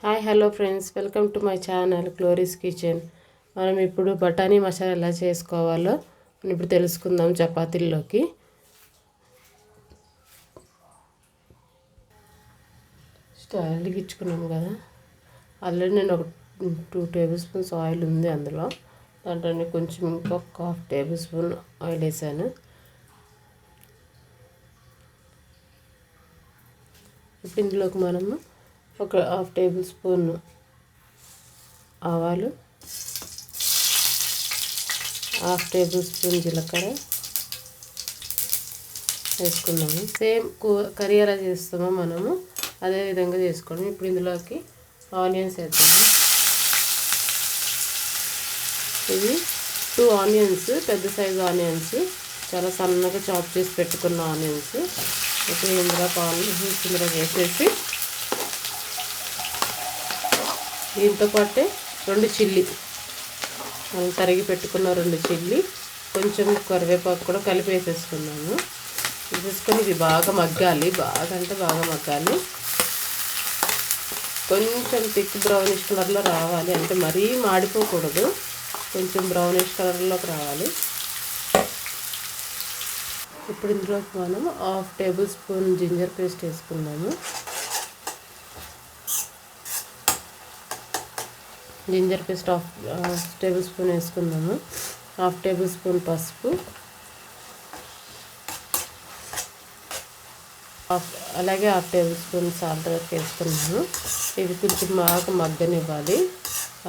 Hi hello friends, welcome to my channel glories kitchen. మనం ఇప్పుడు బఠానీ మసాలా ఎలా చేసుకోవాలో మనం ఇప్పుడు తెలుసుకుందాం. చపాతీల్లోకి స్టవ్ వెలిగించుకున్నాము కదా. ఆల్రెడీ నేను ఒక 2 టేబుల్ స్పూన్స్ ఆయిల్ ఉంది అందులో. దాంట్లో కొంచెం ఇంకొక 1/2 టేబుల్ స్పూన్ ఆయిల్ వేసాను. ఇప్పుడు ఇందులోకి మనము ఒక 1/2 టేబుల్ స్పూన్ ఆవాలు, 1/2 టేబుల్ స్పూన్ జీలకర్ర వేసుకున్నాము. సేమ్ కర్రీ ఎలా చేస్తామో మనము అదే విధంగా చేసుకోండి. ఇప్పుడు ఇందులోకి ఆనియన్స్ వేద్దాము. ఇవి 2 ఆనియన్స్, పెద్ద సైజు ఆనియన్స్, చాలా సన్నగా చాప్ చేసి పెట్టుకున్న ఆనియన్స్. ఇప్పుడు ఇందులో వేసేసి దీంతో పాటే 2 చిల్లీ, మనం తరిగి పెట్టుకున్న 2 చిల్లీ, కొంచెం కరివేపాకు కూడా కలిపి వేసేసుకున్నాము. వేసేసుకొని ఇది బాగా మగ్గాలి, బాగా మగ్గాలి. కొంచెం థిక్ బ్రౌనిష్ కలర్లో రావాలి, అంటే మరీ మాడిపోకూడదు, కొంచెం బ్రౌనిష్ కలర్లోకి రావాలి. ఇప్పుడు ఇందులోకి మనం 1/2 టేబుల్ స్పూన్ జింజర్ పేస్ట్ వేసుకున్నాము. జింజర్ పేస్ట్ 1/2 టేబుల్ స్పూన్ వేసుకుందాము. 1/2 టేబుల్ స్పూన్ పసుపు, అలాగే 1/2 టేబుల్ స్పూన్ సాల్ట్ వేసుకున్నాము. ఇది కొంచెం బాగా మగ్గనివ్వాలి.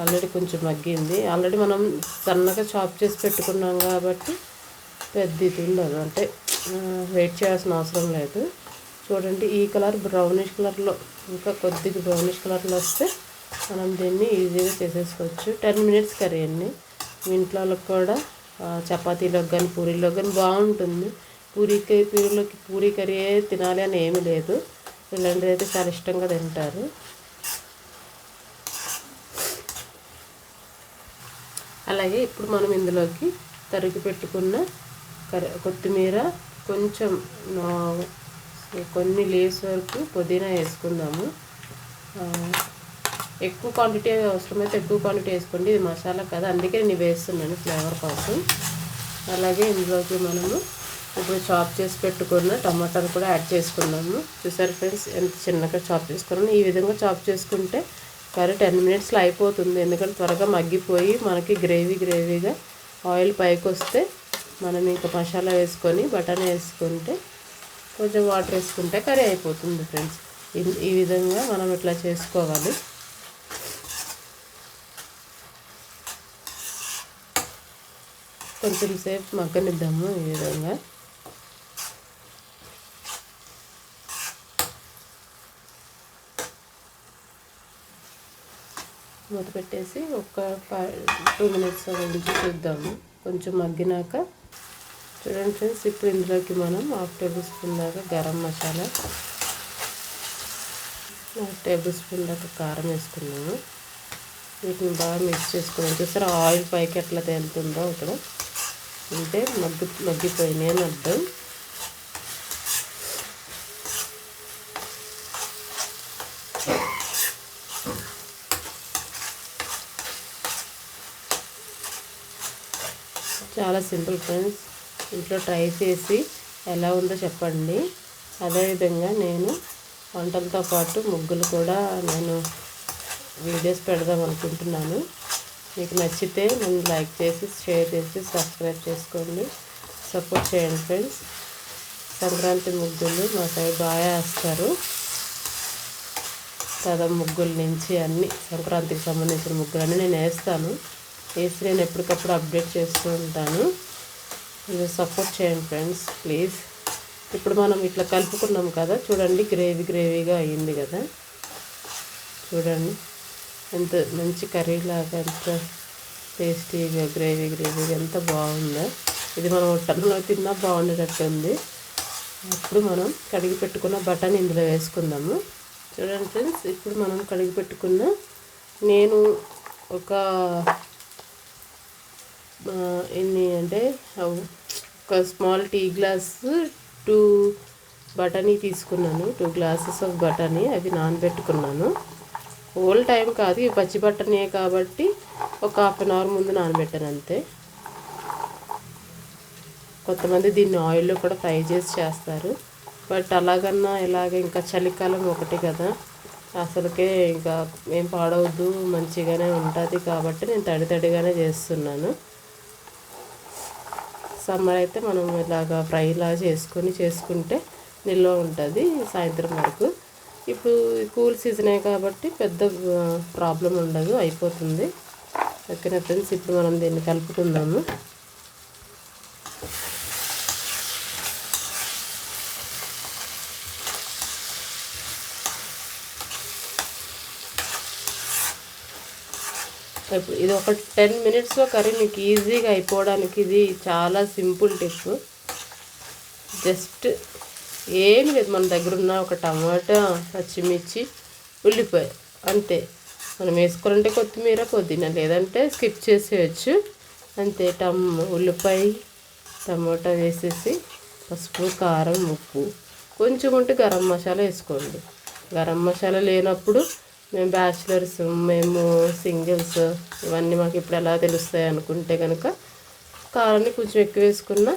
ఆల్రెడీ కొంచెం మగ్గింది. ఆల్రెడీ మనం సన్నగా చాప్ చేసి పెట్టుకున్నాం కాబట్టి పెద్ద ఇది ఉండదు, అంటే వెయిట్ చేయాల్సిన అవసరం లేదు. చూడండి, ఈ కలర్ బ్రౌనిష్ కలర్లో, ఇంకా కొద్దిగా బ్రౌనిష్ కలర్లో వస్తే మనం దీన్ని ఈజీగా చేసేసుకోవచ్చు. 10 మినిట్స్ కర్రీ అండి. మీ ఇంట్లో కూడా చపాతీలోకి కానీ పూరీలోకి కానీ బాగుంటుంది. పూరీ కర్రీ తినాలి అని ఏమీ లేదు, ఇలాంటివి అయితే చాలా ఇష్టంగా తింటారు. అలాగే ఇప్పుడు మనం ఇందులోకి తరిగి పెట్టుకున్న కొత్తిమీర, కొంచెం కొన్ని లీవ్స్ వరకు పుదీనా వేసుకుందాము. ఎక్కువ క్వాంటిటీ అవసరమైతే ఎక్కువ క్వాంటిటీ వేసుకోండి. ఇది మసాలా కదా, అందుకే నేను వేస్తున్నాను ఫ్లేవర్ కోసం. అలాగే ఇందులోకి మనము ఇప్పుడు చాప్ చేసి పెట్టుకున్న టమాటాలు కూడా యాడ్ చేసుకున్నాము. చూసారు ఫ్రెండ్స్, ఎంత చిన్నగా చాప్ చేసుకున్నాను. ఈ విధంగా చాప్ చేసుకుంటే కర్రీ 10 మినిట్స్లో అయిపోతుంది. ఎందుకంటే త్వరగా మగ్గిపోయి మనకి గ్రేవీగా ఆయిల్ పైకి వస్తే మనం ఇంకా మసాలా వేసుకొని బఠానీ వేసుకుంటే, కొంచెం వాటర్ వేసుకుంటే కర్రీ అయిపోతుంది ఫ్రెండ్స్. ఈ విధంగా మనం ఇట్లా చేసుకోవాలి. కొంచెం సేపు మగ్గనిద్దాము. ఈ విధంగా మూత పెట్టేసి ఒక 2 మినిట్స్ ఉంచి చూద్దాము. కొంచెం మగ్గినాక చూడండి ఫ్రెండ్స్, ఇప్పుడు ఇందులోకి మనం 1/2 టేబుల్ స్పూన్ దాకా గరం మసాలా, 1/2 టేబుల్ స్పూన్ దాకా కారం వేసుకున్నాము. వీటిని బాగా మిక్స్ చేసుకున్నాం. చూసారా ఆయిల్ పైకి ఎట్లా తేలుతుందో ఇక్కడ, అంటే మగ్గిపోయినాయి అని అర్థం. చాలా సింపుల్ ఫ్రెండ్స్, ఇంట్లో ట్రై చేసి ఎలా ఉందో చెప్పండి. అదేవిధంగా నేను వంటలతో పాటు ముగ్గులు కూడా నేను వీడియోస్ పెడదాం అనుకుంటున్నాను. మీకు నచ్చితే నన్ను లైక్ చేసి, షేర్ చేసి, సబ్స్క్రైబ్ చేసుకోండి, సపోర్ట్ చేయండి ఫ్రెండ్స్. సంక్రాంతి ముగ్గులు మా సైడ్ బాగా వేస్తారు కదా. ముగ్గుల నుంచి అన్ని సంక్రాంతికి సంబంధించిన ముగ్గులన్నీ నేను వేస్తాను. వేసి నేను ఎప్పటికప్పుడు అప్డేట్ చేస్తూ ఉంటాను. మీరు సపోర్ట్ చేయండి ఫ్రెండ్స్ ప్లీజ్. ఇప్పుడు మనం ఇట్లా కలుపుకున్నాం కదా, చూడండి గ్రేవీగా అయ్యింది కదా. చూడండి ఎంత మంచి కర్రీలాగా, ఎంత టేస్టీగా గ్రేవీగా ఎంత బాగుందో. ఇది మనం హోటల్లో తిన్నా బాగుండేటట్టుంది. ఇప్పుడు మనం కడిగి పెట్టుకున్న బఠానీ ఇందులో వేసుకుందాము. చూడండి ఫ్రెండ్స్, ఇప్పుడు మనం కడిగి పెట్టుకున్న, నేను ఒక ఎన్ని అంటే ఒక స్మాల్ టీ గ్లాస్ 2 బఠానీ తీసుకున్నాను. 2 గ్లాసెస్ ఆఫ్ బఠానీ, అవి నానబెట్టుకున్నాను. హోల్ టైం కాదు, ఇవి పచ్చి బఠానీయే కాబట్టి ఒక హాఫ్ అన్ అవర్ ముందు నానబెట్టాను అంతే. కొంతమంది దీన్ని ఆయిల్లో కూడా ఫ్రై చేసి చేస్తారు, బట్ అలాగన్నా ఇలాగ ఇంకా చలికాలం ఒకటి కదా, అసలుకే ఇంకా ఏం పాడవద్దు, మంచిగానే ఉంటుంది కాబట్టి నేను తడిగానే చేస్తున్నాను. సమ్మర్ అయితే మనం ఇలాగా ఫ్రైలా చేసుకుంటే నిల్వ ఉంటుంది సాయంత్రం వరకు. ఇప్పుడు కూల్ సీజనే కాబట్టి పెద్ద ప్రాబ్లం ఉండదు, అయిపోతుంది. ఓకేనా ఫ్రెండ్స్, ఇప్పుడు మనం దీన్ని కలుపుకుందాము. ఇది ఒక 10 మినిట్స్లో కర్రీ మీకు ఈజీగా అయిపోవడానికి ఇది చాలా సింపుల్ టిప్. జస్ట్ ఏమి లేదు, మన దగ్గర ఉన్న ఒక టమాటా, పచ్చిమిర్చి, ఉల్లిపాయ అంతే. మనం వేసుకోవాలంటే కొత్తిమీర, పుదీనా, లేదంటే స్కిప్ చేసేయచ్చు అంతే. ఉల్లిపాయ, టమాటా వేసేసి పసుపు, కారం, ఉప్పు, కొంచెం ఉంటే గరం మసాలా వేసుకోండి. గరం మసాలా లేనప్పుడు మేము బ్యాచిలర్స్, మేము సింగిల్స్, ఇవన్నీ మాకు ఇప్పుడు ఎలా తెలుస్తాయి అనుకుంటే కనుక కారాన్ని కొంచెం ఎక్కువ వేసుకున్న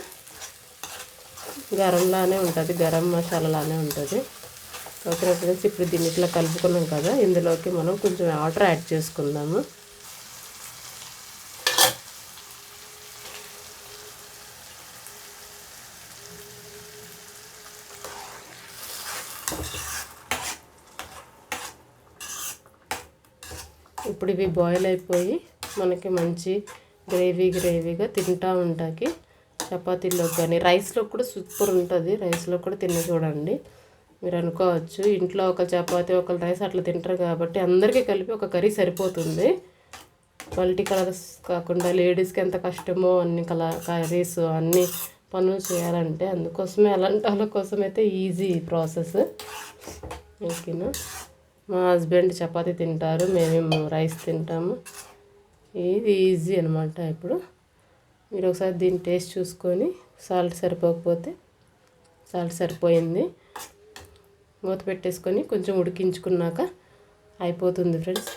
గరంలానే ఉంటుంది, గరం మసాలాలానే ఉంటుంది. ఓకే ఫ్రెండ్స్, ఇప్పుడు దీన్ని ఇట్లా కలుపుకున్నాం కదా, ఇందులోకి మనం కొంచెం వాటర్ యాడ్ చేసుకుందాము. ఇప్పుడు ఇవి బాయిల్ అయిపోయి మనకి మంచి గ్రేవీగా తింటూ ఉంటాకి చపాతీలో కానీ రైస్లో కూడా సూపర్ ఉంటుంది. రైస్లో కూడా తిని చూడండి. మీరు అనుకోవచ్చు ఇంట్లో ఒక చపాతీ ఒక రైస్ అట్లా తింటారు కాబట్టి అందరికీ కలిపి ఒక కర్రీ సరిపోతుంది. మల్టీ కలర్స్ కాకుండా లేడీస్కి ఎంత కష్టమో అన్ని కర్రీస్ అన్ని పనులు చేయాలంటే, అందుకోసమే అలాంటి వాళ్ళ కోసం అయితే ఈజీ ప్రాసెస్. ఓకేనా, మా హస్బెండ్ చపాతీ తింటారు, మేమేమో రైస్ తింటాము. ఇది ఈజీ అనమాట. ఇప్పుడు మీరు ఒకసారి దీన్ని టేస్ట్ చూసుకొని సాల్ట్ సరిపోకపోతే సాల్ట్ సరిపోయింది మూత పెట్టేసుకొని కొంచెం ఉడికించుకున్నాక అయిపోతుంది ఫ్రెండ్స్.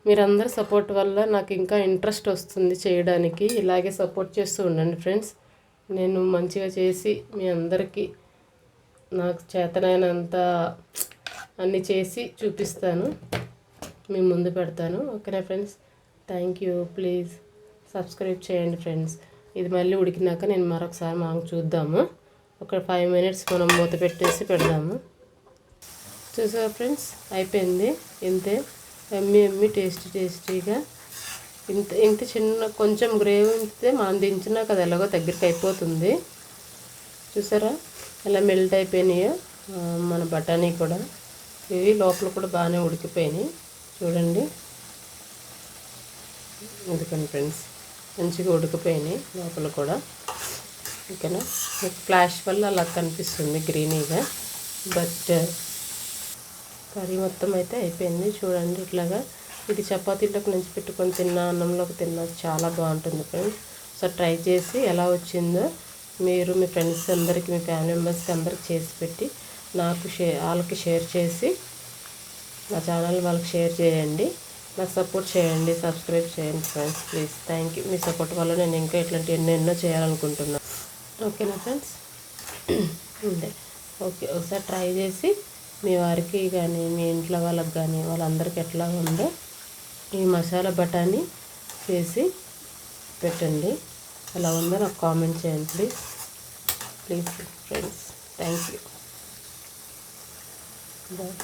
మీరందరూ సపోర్ట్ వల్ల నాకు ఇంకా ఇంట్రెస్ట్ వస్తుంది చేయడానికి. ఇలాగే సపోర్ట్ చేస్తూ ఉండండి ఫ్రెండ్స్. నేను మంచిగా చేసి మీ అందరికీ నాకు చేతనైనంత అన్నీ చేసి చూపిస్తాను, మీ ముందు పెడతాను. ఓకేనా friends, thank you. Please subscribe చేయండి ఫ్రెండ్స్. ఇది మళ్ళీ ఉడికినాక నేను మరొకసారి చూద్దాము. ఒక 5 మినిట్స్ మనం మూత పెట్టేసి పెడదాము. చూసారా ఫ్రెండ్స్, అయిపోయింది. ఇంతే, ఎమ్మి టేస్టీగా ఇంత చిన్న కొంచెం గ్రేవీ ఉంచితే మనం దించినాక అది ఎలాగో దగ్గరికి అయిపోతుంది. చూసారా ఎలా మెల్ట్ అయిపోయినాయో మన బఠానీ కూడా. ఇవి లోపల కూడా బాగానే ఉడికిపోయినాయి చూడండి. ఎందుకని ఫ్రెండ్స్, మంచిగా ఉడికిపోయినాయి లోపల కూడా. ఓకేనా, ఫ్లాష్ వల్ల అలా కనిపిస్తుంది గ్రీనీగా, బట్ కర్రీ మొత్తం అయితే అయిపోయింది చూడండి. ఇట్లాగా ఇది చపాతీలోకి నుంచి పెట్టుకొని తిన్నా, అన్నంలోకి తిన్నా చాలా బాగుంటుంది ఫ్రెండ్స్. సో ట్రై చేసి ఎలా వచ్చిందో మీరు మీ ఫ్రెండ్స్ అందరికీ, మీ ఫ్యామిలీ మెంబర్స్కి అందరికి చేసి పెట్టి నాకు వాళ్ళకి షేర్ చేసి నా ఛానల్ వాళ్ళకి షేర్ చేయండి. నాకు సపోర్ట్ చేయండి, సబ్స్క్రైబ్ చేయండి friends please. Thank you. Me support వల్ల నేను ఇంకా ఇట్లాంటి ఎన్నెన్నో చేయాలనుకుంటున్నాను. ఓకేనా ఫ్రెండ్స్, అంతే. ఓకే, ఒకసారి ట్రై చేసి మీ వారికి కానీ మీ ఇంట్లో వాళ్ళకి కానీ వాళ్ళందరికీ ఎట్లా ఉందో ఈ మసాలా బఠానీ చేసి పెట్టండి. ఎలా ఉందో నాకు కామెంట్ చేయండి please friends. Thank you. Bye.